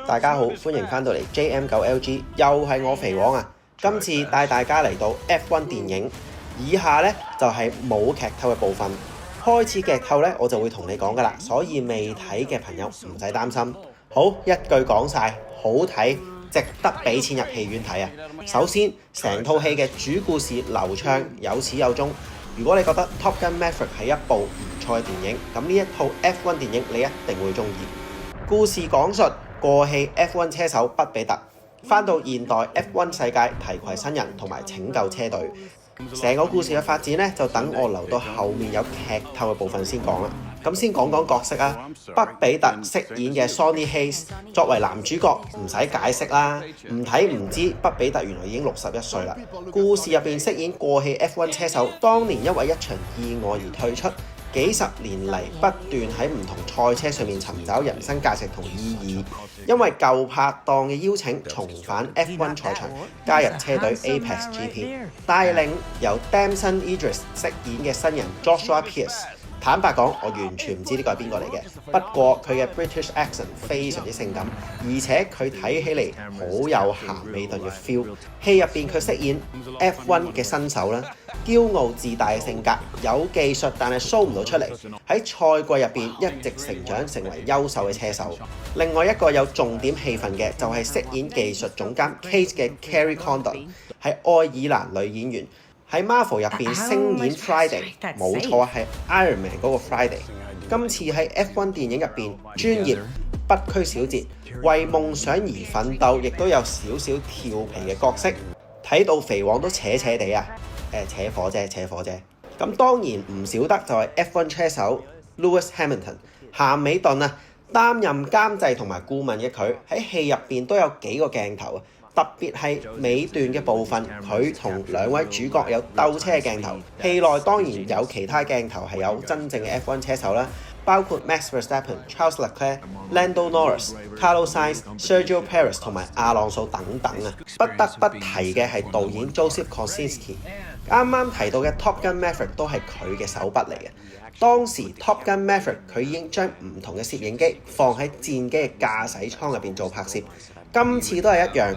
大家好，歡迎翻到嚟 JM9LG， 又係我肥王啊！今次帶大家嚟到 F1 電影，以下呢就係冇劇透嘅部分。開始劇透呢，我就會同你講噶啦，所以未睇嘅朋友唔使擔心。好，一句講晒，好睇，值得俾錢入戲院睇啊！首先，成套戲嘅主故事流暢，有始有終。如果你覺得 Top Gun Maverick 係一部唔錯嘅電影，咁呢一套 F1 電影你一定會中意。故事講述過氣 F1 車手畢比特返到現代 F1 世界提攜新人同埋拯救車隊。成個故事嘅發展呢，就等我留到後面有劇透嘅部分先講啦。咁先講講角色啊，畢比特飾演嘅 Sonny Hayes 作為男主角唔使解釋啦，唔睇唔知畢比特原來已經61歲啦。故事入邊飾演過氣 F1 車手，當年因為一場意外而退出，幾十年嚟不斷喺唔同賽車上面尋找人生價值同意義。因為舊拍檔嘅邀請，重返 F1 賽場，加入車隊 Apex GP， 帶領由 Damson Idris 飾演嘅新人 Joshua Pierce。坦白講，我完全唔知呢個係邊個嚟嘅。不過佢嘅 British accent 非常之性感，而且佢睇起嚟好有鹹美頓嘅 feel。戲入邊佢飾演 F1 嘅新手啦，驕傲自大嘅性格，有技術但係 show 唔到出嚟。喺賽季入邊一直成長成為優秀嘅車手。另外一個有重點戲份嘅就係飾演技術總監 Case 嘅 Carrie Condon， 係愛爾蘭女演員。喺 Marvel 入邊聲演 Friday， 冇錯係 Iron Man 嗰個 Friday。今次喺 F1 電影入邊，專業不拘小節，為夢想而奮鬥，亦都有少少調皮嘅角色，睇到肥王都扯扯地啊！扯火啫。咁當然唔少得就係 F1 車手 Lewis Hamilton， 鹹美頓啊，擔任監製同埋顧問嘅佢喺戲入邊都有幾個鏡頭啊。特別係尾段嘅部分，佢同兩位主角有鬥車嘅鏡頭。戲內當然有其他鏡頭係有真正嘅 F1 車手啦，包括 Max Verstappen、Charles Leclerc、Lando Norris、Carlos Sainz、Sergio Perez 同埋阿朗素等等啊。不得不提嘅係導演 Joseph Kosinski， 啱啱提到嘅 Top Gun Maverick 都係佢嘅手筆嚟嘅。當時 Top Gun Maverick 佢已經將唔同嘅攝影機放喺戰機嘅駕駛艙入邊做拍攝。今次都係一樣，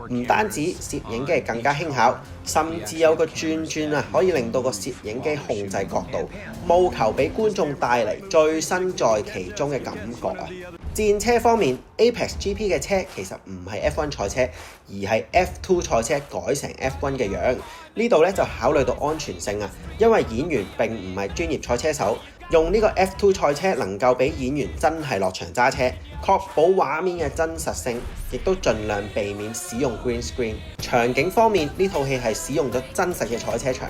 唔單止攝影機更加輕巧，甚至有個轉啊，可以令到個攝影機控制角度，務求俾觀眾帶嚟最身在其中嘅感覺啊！戰車方面 ，Apex GP 嘅車其實唔係 F1 賽車，而係 F2 賽車改成 F1 嘅樣。呢度咧就考慮到安全性啊，因為演員並唔係專業賽車手。用呢個 F2 賽車能夠俾演員真係落場揸車，確保畫面嘅真實性，亦都盡量避免使用 green screen。場景方面，呢套戲係使用咗真實嘅賽車場，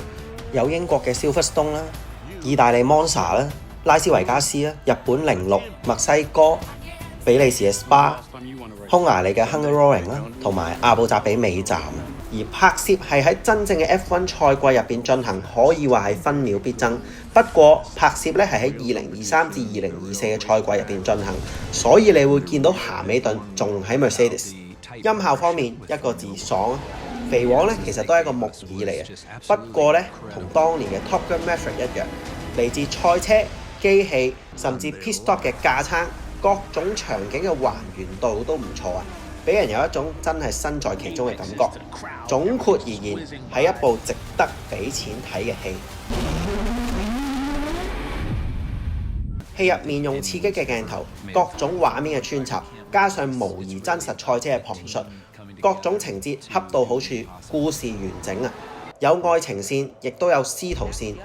有英國嘅 Silverstone 啦、意大利 Monza 啦、拉斯維加斯啦、日本06、墨西哥、比利時嘅 Spa、匈牙利嘅 Hungaroring 啦，同埋阿布扎比尾站。而拍攝係喺真正嘅 F1 賽季入邊進行，可以話係分秒必爭。不過拍攝咧係喺2023至2024嘅賽季入邊進行，所以你會見到鹹美頓仲喺 Mercedes。音效方面一個字爽啊！肥王咧其實都係一個木耳嚟嘅，不過咧同當年嘅 Top Gun Maverick 一樣，嚟自賽車、機器甚至 pit stop 嘅架撐，各種場景嘅還原度都唔錯啊！俾人有一種真係身在其中嘅感覺。總括而言，係一部值得俾錢睇嘅戲。戲入面用刺激嘅鏡頭、各種畫面嘅穿插，加上模擬真實賽車嘅旁述，各種情節恰到好處，故事完整啊！有愛情線，亦都有師徒線。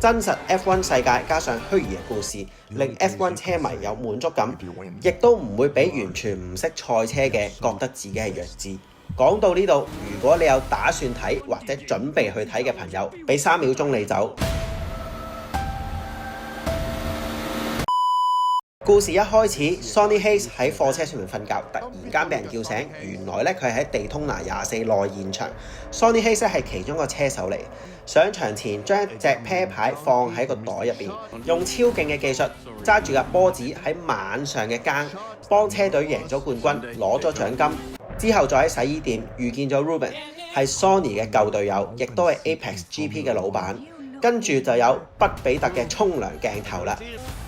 真實 F1 世界加上虛擬嘅故事，令 F1 車迷有滿足感，亦都唔會俾完全唔識賽車嘅覺得自己係弱智。講到呢度，如果你有打算睇或者準備去睇嘅朋友，俾3秒鐘你走。故事一開始 ，Sonny Hayes 喺貨車上面瞓覺，突然間俾人叫醒。原來咧佢係喺地通拿24內現場。Sonny Hayes 係其中一個車手嚟。上場前將隻啤牌放喺個袋入邊，用超勁嘅技術揸住架波子喺晚上嘅更幫車隊贏咗冠軍，攞咗獎金。之後再喺洗衣店遇見咗 Ruben， 係 Sonny 嘅舊隊友，亦都係 Apex GP 嘅老闆。跟住就有畢比特嘅沖涼鏡頭啦。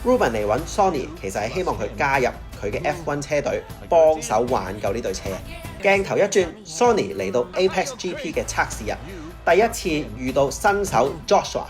Ruben 嚟揾 Sonny， 其實係希望佢加入佢嘅 F1 車隊幫手挽救呢隊車。鏡頭一轉 ，Sonny 嚟到 Apex GP 嘅測試日，第一次遇到新手 Joshua，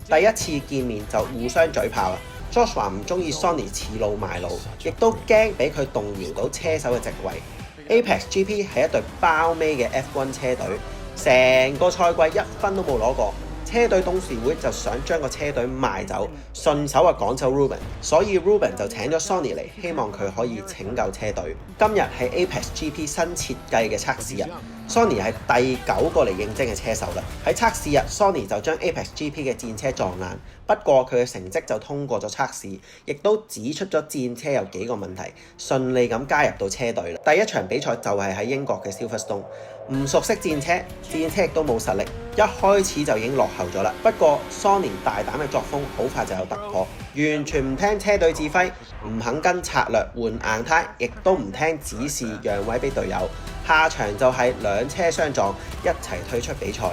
第一次見面就互相嘴炮啊。Joshua 唔中意 Sonny 恃老賣老，亦都驚俾佢動搖到車手嘅席位。Apex GP 係一隊包尾嘅 F1 車隊，成個賽季一分都冇攞過。車隊董事會就想將個車隊賣走，順手趕走 Ruben， 所以 Ruben 就請咗 Sonny 嚟，希望佢可以拯救車隊。今日係 Apex GP 新設計嘅測試日 ，Sonny 係第9個嚟應徵嘅車手啦。喺測試日 ，Sonny 就將 Apex GP 嘅戰車撞爛，不過佢嘅成績就通過咗測試，亦都指出咗戰車有幾個問題，順利咁加入到車隊啦。第一場比賽就係喺英國嘅 Silverstone。唔熟悉戰車亦都冇實力，一開始就已經落後咗啦。不過 Sonny 大膽嘅作風好快就有突破，完全唔聽車隊指揮，唔肯跟策略換硬胎，亦都唔聽指示讓位俾隊友。下場就係兩車相撞，一齊退出比賽。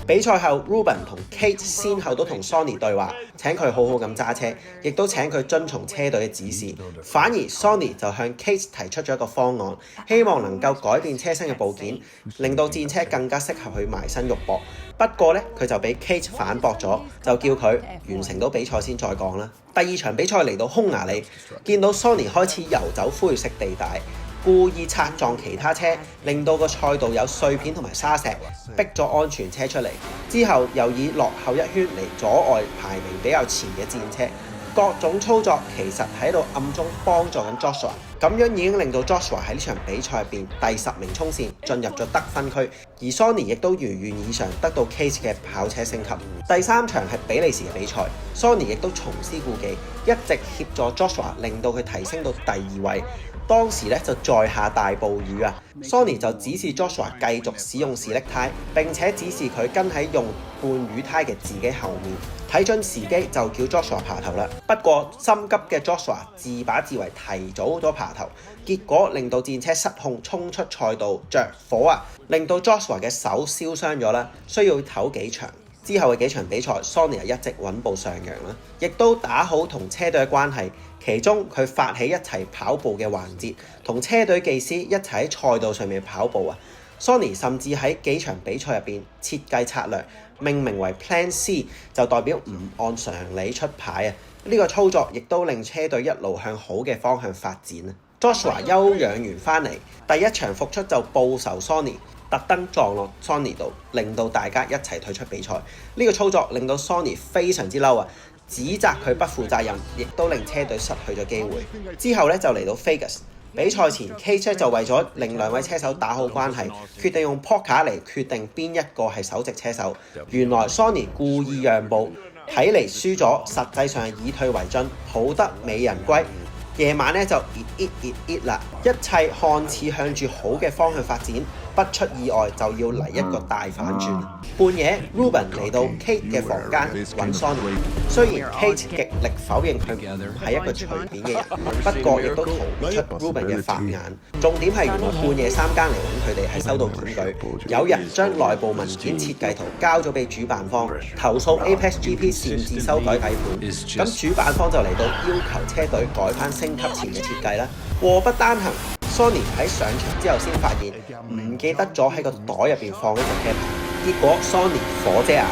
比賽後 Ruben 同 Kate 先後都同 Sonny 對話，請佢好好咁揸車，亦都請佢遵從車隊嘅指示。反而 Sonny 就向 Kate 提出咗一個方案，希望能夠改變車身嘅部件，令到戰車更加適合去埋身肉搏。不過咧，佢就俾 Kate 反駁咗，就叫佢完成到比賽先再講啦。第二場比賽嚟到匈牙利，見到 Sonny 開始遊走灰色地帶，故意擦撞其他車，令到個賽道有碎片同埋沙石，逼咗安全車出嚟。之後又以落後一圈嚟阻礙排名比較前嘅戰車，各種操作其實喺度暗中幫助緊 Joshua。咁樣已經令到 Joshua 喺呢場比賽入邊第10名衝線，進入咗得分區。而 Sonny 亦都如願以償得到 Case 嘅跑車升級。第3場係比利時嘅比賽 ，Sonny 亦都重施故技，一直協助 Joshua， 令到佢提升到第2位。當時咧就在下大暴雨啊 ，Sonny 就指示 Joshua 繼續使用士力胎，並且指示佢跟喺用半雨胎嘅自己後面，睇準時機就叫 Joshua 爬頭啦。不過心急嘅 Joshua 自把自為提早咗爬頭，結果令到戰車失控衝出賽道着火啊，令到 Joshua 嘅手燒傷咗啦，需要唞幾場。之後嘅幾場比賽 ，Sonny 一直穩步上揚啦，亦都打好同車隊嘅關係。其中佢發起一齊跑步嘅環節，同車隊技師一齊喺賽道上面跑步啊。Sonny 甚至喺幾場比賽入邊設計策略，命名為 Plan C， 就代表唔按常理出牌啊。呢個操作亦都令車隊一路向好嘅方向發展啊。Joshua 休養完翻嚟，第一場復出就報仇 Sonny。特登撞落 Sonny 度，令到大家一齊退出比賽。呢個操作令到 Sonny 非常之嬲啊，指責佢不負責任，亦都令車隊失去咗機會。之後咧就嚟到 Vegas 比賽前 ，Kate 就為咗令兩位車手打好關係，決定用 Poker 嚟決定邊一個係首席車手。原來 Sonny 故意讓步，睇嚟輸咗，實際上係以退為進，抱得美人歸。夜晚咧就啦，一切看似向住好嘅方向發展，不出意外就要嚟一個大反轉。半夜 Ruben 嚟到 Kate 嘅房間揾 Sonny， 雖然 Kate 極力否認佢唔係一個隨便嘅人，不過亦都逃唔出 Ruben 嘅法眼。重點係原來半夜3更嚟揾佢哋係收到檢舉，有人將內部文件設計圖交咗俾主辦方，投訴 Apex GP 擅自修改底盤。咁主辦方就嚟到要求車隊改翻升級前嘅設計啦。禍不單行 ，Sonny 喺上場之後先發現唔記得咗喺個袋入邊放一隻車牌，結果 Sonny 火遮眼，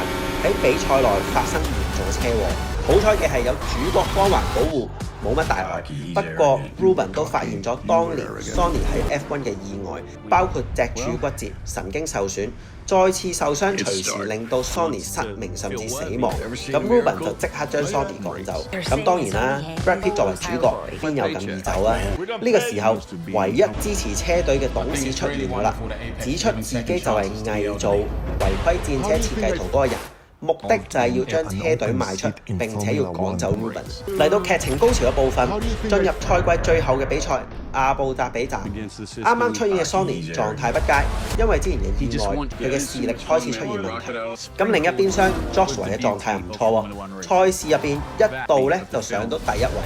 喺比賽內發生嚴重車禍。好彩嘅係有主角光環保護，冇乜大礙。不過 Ruben 都發現咗當年 Sonny 喺 F1 嘅意外，包括脊柱骨折、神經受損。再次受傷，隨時令到 Sonny 失明甚至死亡。咁 Ruben 就即刻將 Sonny 趕走。咁當然啦 ，Brad Pitt 作為主角，邊有咁易走啊？呢個時候，唯一支持車隊嘅董事出現㗎啦，指出自己就係偽造違規戰車設計圖嗰個人。目的就係要將車隊賣出，並且要趕走 Ruben。嚟到劇情高潮嘅部分，進入賽季最後嘅比賽阿布扎比站，啱啱出現嘅 Sonny 狀態不佳，因為之前嘅意外，佢嘅視力開始出現問題。咁另一邊廂 Joshua 嘅狀態唔錯喎，賽事入邊一度咧就上到第1位，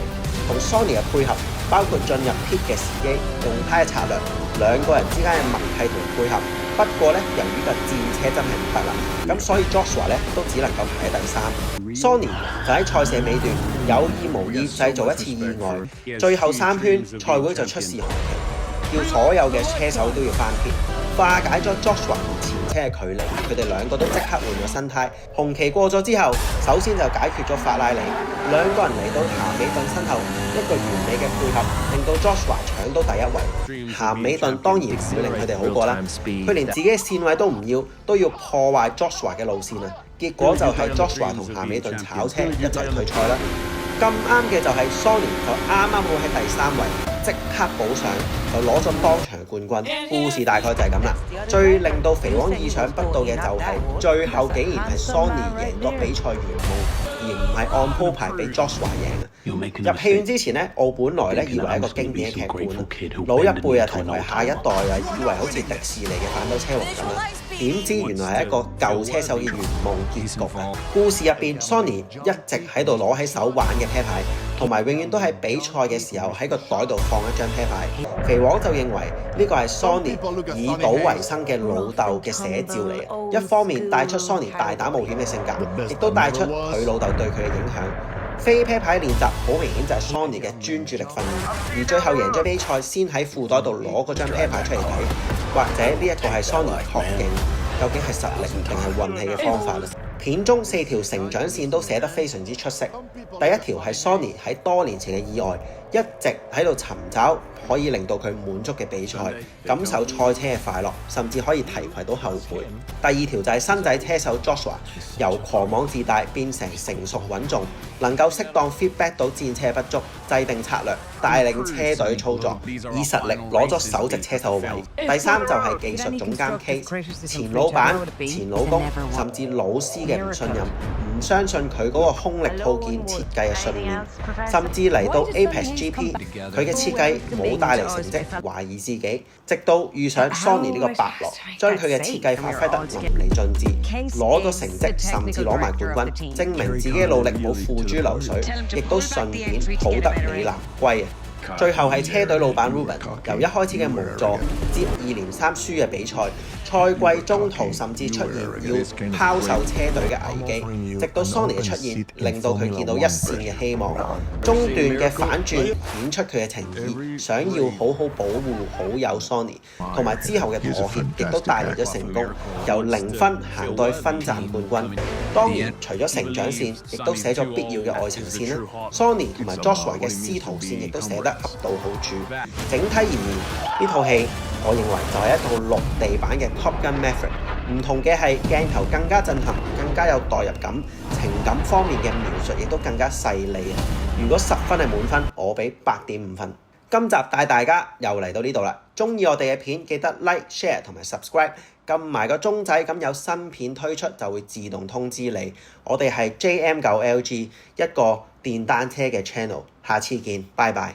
同 Sonny 嘅配合，包括進入 pit 嘅時機、用胎嘅策略，兩個人之間嘅默契同配合。不過咧，由於個戰車真係唔得啦，咁所以 Joshua 咧都只能夠排喺第3。Sonny 就喺賽事尾段有意無意製造一次意外。最後3圈賽會就出示紅旗，叫所有嘅車手都要翻撇，化解咗 Joshua 同前車嘅距離。佢哋兩個都即刻換咗新胎。紅旗過咗之後，首先就解決咗法拉利，兩個人嚟到咸美頓身後，一個完美嘅配合，令到 Joshua 搶到第一位。咸美頓當然唔會令佢哋好過啦，佢連自己嘅線位都唔要，都要破壞 Joshua 嘅路線啊！結果就係 Joshua 同咸美頓炒車一齊退賽啦。咁啱嘅就係 Sonny 就啱啱好喺第3位，即刻補上就攞咗當場冠軍。故事大概就係咁啦。最令到肥王意想不到嘅就係最後竟然係 Sonny 贏咗比賽圓夢，而唔係按鋪排俾 Joshua 贏啊！入戲院之前呢，我本來咧以為係一個經典嘅劇本啦，老一輩啊同埋下一代啊以為好似迪士尼嘅反斗車王咁啦，點知原來係一個舊車手嘅圓夢結局啊！故事入邊 Sonny 一直喺度攞喺手玩嘅啤牌，同埋永遠都喺比賽嘅時候喺個袋度放一張啤牌。肥王就認為呢個係 Sonny 以賭為生嘅老豆嘅寫照嚟嘅，一方面帶出 Sonny 大膽冒險嘅性格，亦都帶出佢老豆對佢嘅影響。飛啤牌練習好明顯就係 Sonny 嘅專注力訓練，而最後贏咗比賽先喺褲袋度攞嗰張啤牌出嚟睇，或者呢一個係 Sonny 確認究竟係實力定係運氣嘅方法啦。片中4條成長線都寫得非常之出色。第一條係 Sonny 喺多年前嘅意外，一直喺度尋找可以令到佢滿足嘅比賽，感受賽車嘅快樂，甚至可以提攜到後輩。第二條就係新仔車手 Joshua 由狂妄自大變成成熟穩重，能夠適當 feedback 到戰車不足，制定策略，帶領車隊操作，以實力攞咗首席車手嘅位。第三就係技術總監 Case， 前老闆、前老公甚至老師嘅唔信任，唔相信佢嗰個空力套件設計嘅信念，甚至嚟到 Apex GP， 佢嘅設計冇帶嚟成績，懷疑自己，直到遇上 Sonny 呢個伯樂，將佢嘅設計發揮得淋漓盡致，攞咗成績，甚至攞埋冠軍，證明自己嘅努力冇付諸流水，亦都順便抱得美男歸啊！最後係車隊老闆 Ruben， 由一開始嘅無助，接2連3輸嘅比賽，賽季中途甚至出現要拋售車隊嘅危機，直到 Sonny 嘅出現，令到佢見到一線嘅希望。中段嘅反轉顯出佢嘅情意，想要好好保護好友 Sonny， 同埋之後嘅妥協，亦都帶嚟咗成功，由0分行到去分站冠軍。當然，除咗成長線，亦都寫咗必要嘅愛情線啦。Sonny 同埋 Joshua 嘅師徒線亦都寫得恰到好處。整體而言，呢套戲我認為就係一套陸地版嘅 Top Gun Maverick， 唔同嘅係鏡頭更加震撼，更加有代入感，情感方面嘅描述亦都更加細膩啊！如果10分係滿分，我俾8.5分。今集帶大家又嚟到呢度啦，鍾意我哋嘅片記得 Like、Share 同埋 Subscribe， 撳埋個鐘仔，咁有新片推出就會自動通知你。我哋係 JM9LG， 一個電單車嘅 channel， 下次見，拜拜。